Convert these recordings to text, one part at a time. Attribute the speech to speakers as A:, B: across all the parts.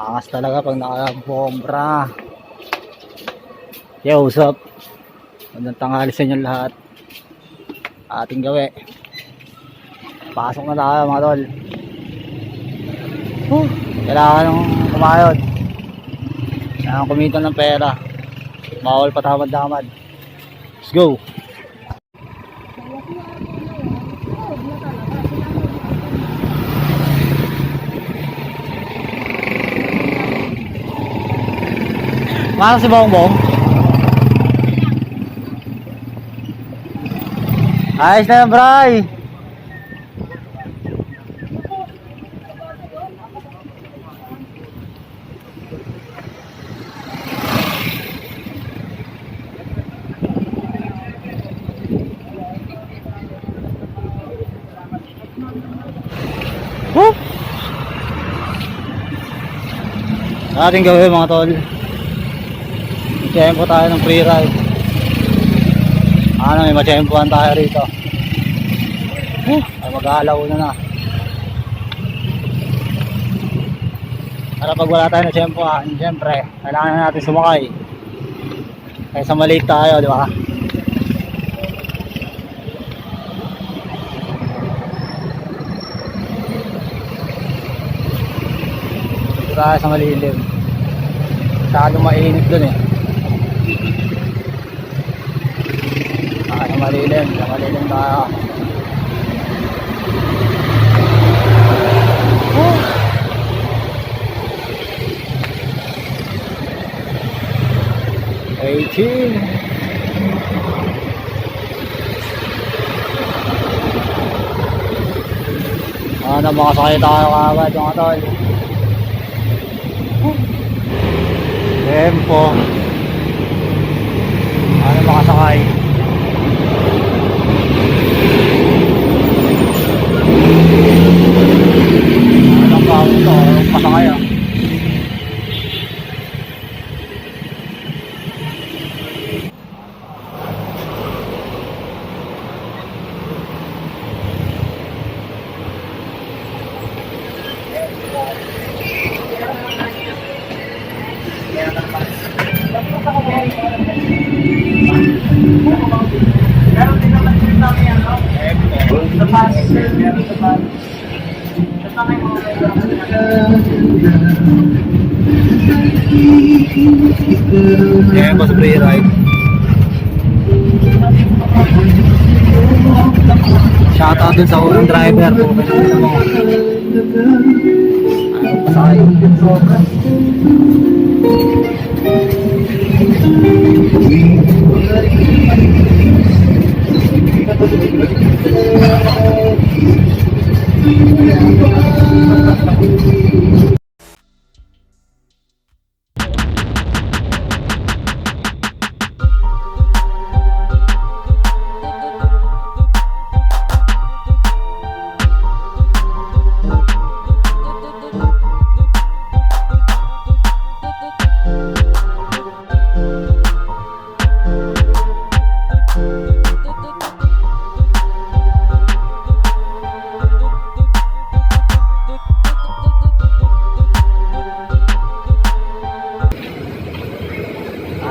A: Angas talaga pag nakabombra. Yo, what's up? Magandang tanghali sa inyo lahat. Ating gawi. Pasok na tayo mga tol. Kailangan ng kumayod. Kailangan kumita ng pera. Bawal patamad-damad. Let's go! Mana si Bongbong? Ayos na yan, Bray! Sa ating gawin mga tol, tempo tayo ng free ride. May matsempohan tayo rito. Ay mag-aalaw na. Para pag wala tayo na tsempohan, siyempre kailangan natin sumakay. Kaysa maliit tayo, di ba? Tayo sa malilim. Masyadong mainit dun eh. Sa malilim tayo. Makasakay tayo kagad mga tol. Tempo. Makasakay. Anong bago ito? Anong pasakay ah? Tempo sa free ride. Shoutout dun sa unang driver po. Pasakay.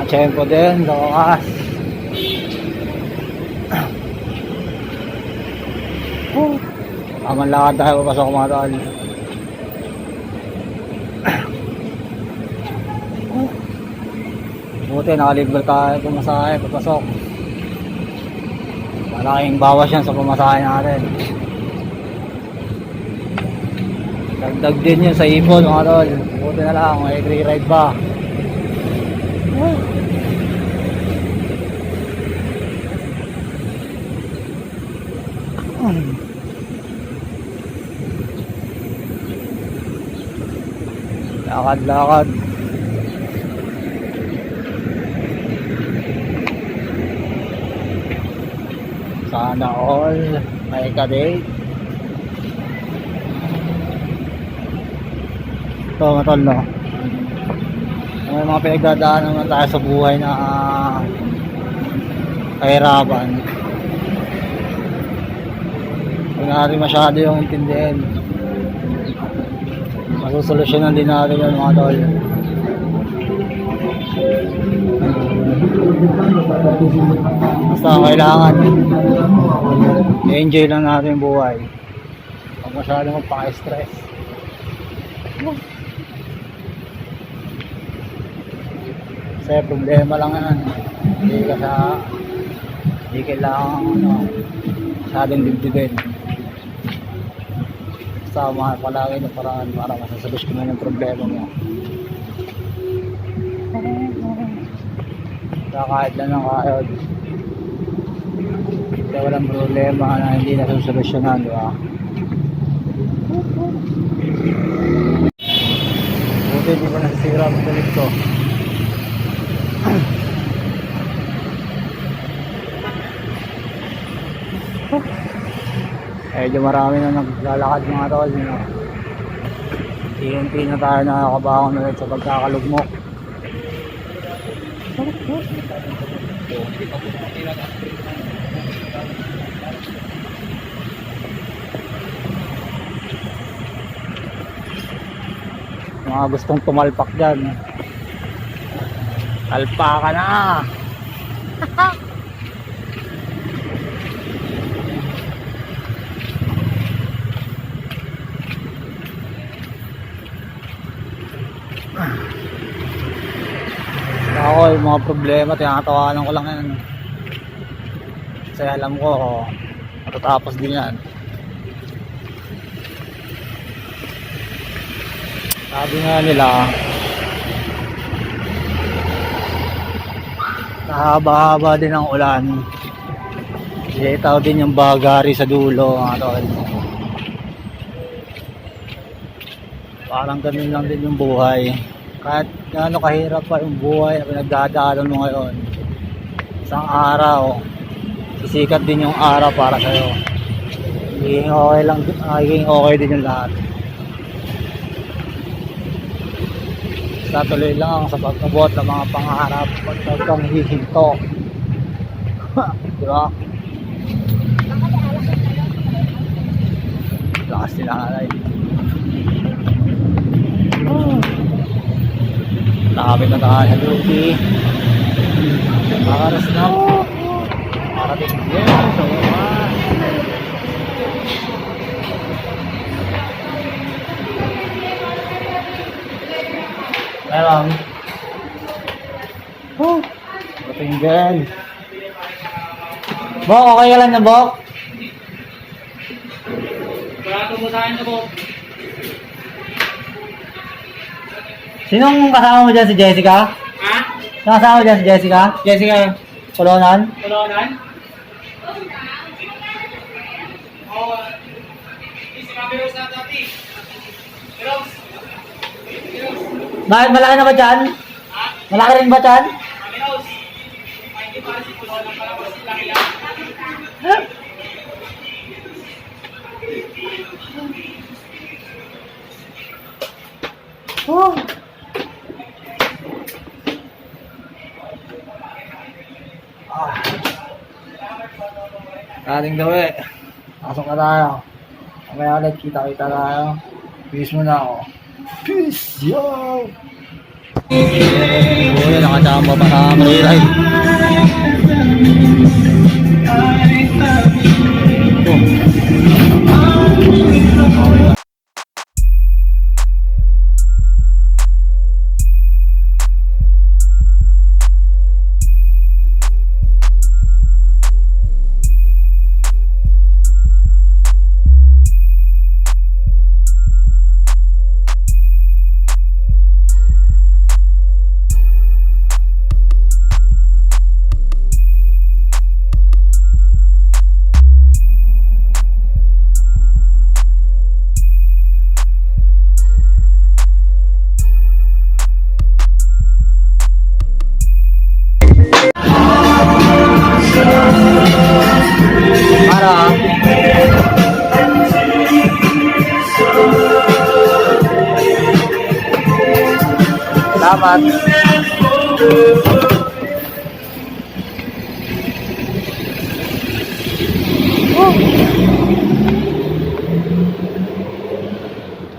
A: Tempo din, lakas. Aman lakad tayo papasok mga tol. Buti nakalibre tayo pumasahe papasok. Malaking bawas yan sa pumasahe natin. Dagdag din yun sa ipon mga tol. Buti na lang, may free ride pa. Lakad. Sana all may ka-date. Ito mga tol, no? May mga pinagdadaan naman tayo sa buhay na kahirapan. Huwag natin masyado yung intindihin. Masusolusyonan din natin yun mga tol. Basta kailangan i-enjoy lang natin yung buhay. Huwag masyadong magpaka-stress. Kasi problema lang yan. Hindi kailangan masyadong dibdibin. Basta mahal palagi ng paraan para masasolusyonan yung problema mo. Kahit lang ng kayod, kaya walang problema na hindi nasusolusyonan, di ba? Buti hindi pa nasisira ang tulit ko. Medyo marami na naglalakad mga tol, unti-unti na tayo nakakabangon ulit sa pagkakalugmok. Mga gustong tumalpak dyan, talpa ka na. Ako yung mga problema tinatawanan ko lang yan kasi alam ko matatapos din yan. Sabi nga nila kahaba-haba din ang ulan, ilitaw din yung bagari sa dulo mga tol. Parang ganun lang din yung buhay. Kahit gaano kahirap pa yung buhay na pinagdadaanan mo ngayon, isang araw sisikat din yung araw para sa'yo. Magiging okay lang, magiging okay din yung lahat. Tatuloy lang sa pagkabot ng mga pangarap at pagkang hihinto. Diba? Lakas nila alay. Nakapit na tayo sa duty. Makaras na. Marating din sa wakas. Meron. Marating din. Bok, okay ka lang na, Bok?
B: Barato mo sa akin na, Bok.
A: Sinong kasama mo dyan, si Jessica?
B: Ha?
A: Sinong kasama mo dyan, si Jessica?
B: Jessica.
A: Kolonan?
B: Kolonan? Oo. Si Mami Rose na dati. Rose.
A: Bakit malaki na ba dyan?
B: Ha?
A: Malaki rin ba dyan?
B: Mami Rose. Ay, hindi para si Kolonan para mas laki lang.
A: Oh. Ating gawi. Pasok na tayo. Mamaya ulit kita-kita tayo. Peace muna ako. Peace! Yo! Uy, nakachamba pa sa Mariride. Salamat.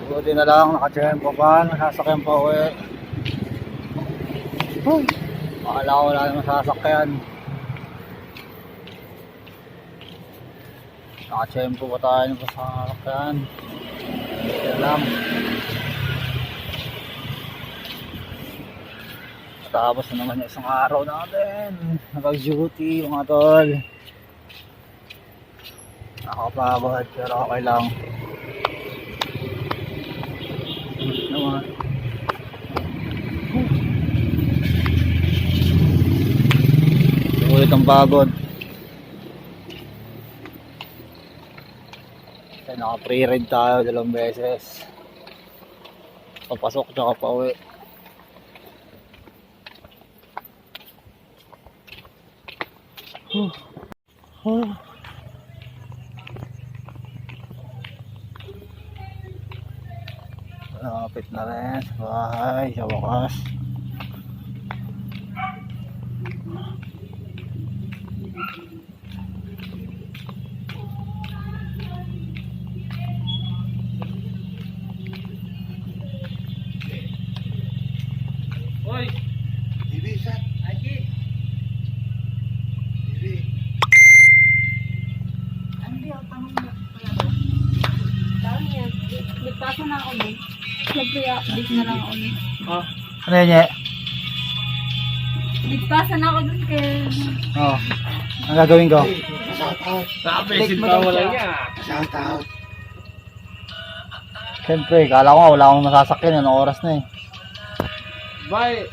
A: Buti Buti na lang, nakatsempo pa, nasasakyan pa uwi. Akala ko wala namang sasakyan. Nakatsempo pa tayo ng sasakyan. Buti na lang. Tapos na naman yung isang araw natin. Nag-duty mga tol. Nakakapagod pero okay lang. Naman. Ulit ang pagod. Kasi naka-pre-ride tayo 2 beses. Papasok tsaka pa uwi. Malapit na rin sa bahay sa wakas.
B: Hoy!
C: Bibi, saan?
B: Aji!
C: Bibi.
D: Hindi ako tanong na pala ba? Dahil niya, nagpasa na ako nun. Siyempre, update na lang ako nun.
B: Oh,
A: Ano yun eh?
D: Nagpasa na ako dun kay...
A: Oh. Ang gagawin ko?
C: Shout out.
B: napesin pa wala niya.
C: Shout out.
A: Siyempre, kala ko nga wala akong masasakyan. Anong oras na eh.
B: Bye!